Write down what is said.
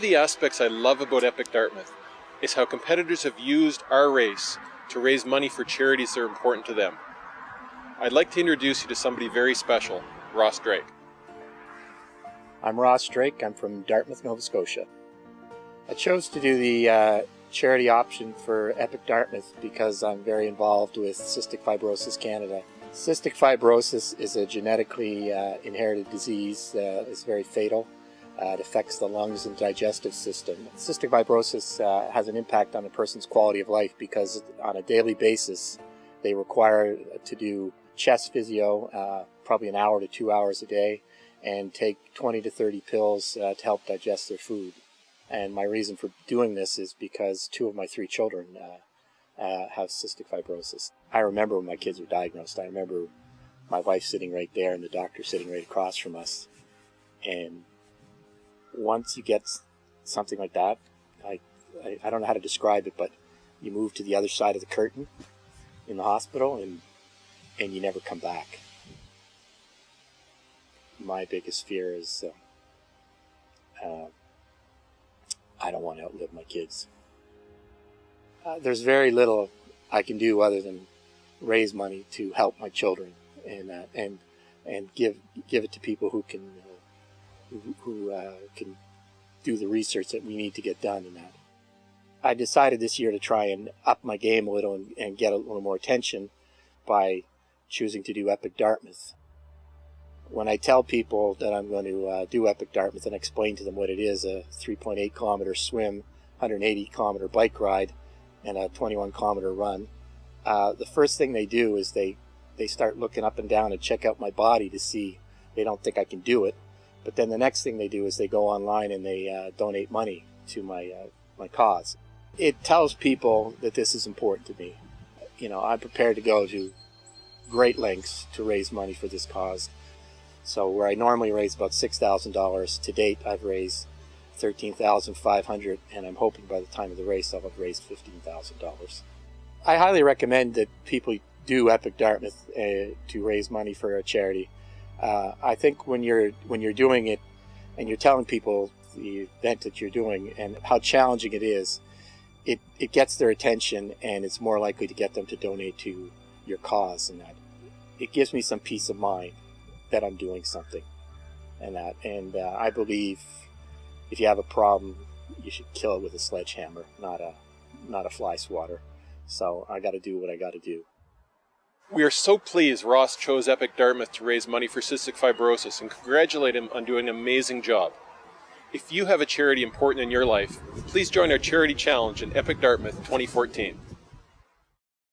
of the aspects I love about EPIC Dartmouth is how competitors have used our race to raise money for charities that are important to them. I'd like to introduce you to somebody very special, Ross Drake. I'm Ross Drake. I'm from Dartmouth, Nova Scotia. I chose to do the charity option for EPIC Dartmouth because I'm very involved with Cystic Fibrosis Canada. Cystic fibrosis is a genetically inherited disease. It's very fatal. It affects the lungs and digestive system. Cystic fibrosis has an impact on a person's quality of life because on a daily basis they require to do chest physio, probably an hour to 2 hours a day, and take 20 to 30 pills to help digest their food. And my reason for doing this is because 2 of my 3 children have cystic fibrosis. I remember when my kids were diagnosed. I remember my wife sitting right there and the doctor sitting right across from us. And once you get something like that, I don't know how to describe it, but you move to the other side of the curtain in the hospital and you never come back. My biggest fear is I don't want to outlive my kids. There's very little I can do other than raise money to help my children and give it to people who can can do the research that we need to get done in that. I decided this year to try and up my game a little and get a little more attention by choosing to do EPIC Dartmouth. When I tell people that I'm going to do EPIC Dartmouth and explain to them what it is, a 3.8 kilometer swim, 180 kilometer bike ride, and a 21 kilometer run, the first thing they do is they start looking up and down and check out my body to see. They don't think I can do it. But then the next thing they do is they go online and they donate money to my cause. It tells people that this is important to me. You know, I'm prepared to go to great lengths to raise money for this cause. So where I normally raise about $6,000, to date I've raised $13,500, and I'm hoping by the time of the race I'll have raised $15,000. I highly recommend that people do EPIC Dartmouth to raise money for a charity. I think when you're doing it and you're telling people the event that you're doing and how challenging it is, it gets their attention and it's more likely to get them to donate to your cause, and that it gives me some peace of mind that I'm doing something and that. And I believe if you have a problem, you should kill it with a sledgehammer, not a flyswatter. So I got to do what I got to do. We are so pleased Ross chose EPIC Dartmouth to raise money for cystic fibrosis and congratulate him on doing an amazing job. If you have a charity important in your life, please join our charity challenge in EPIC Dartmouth 2014.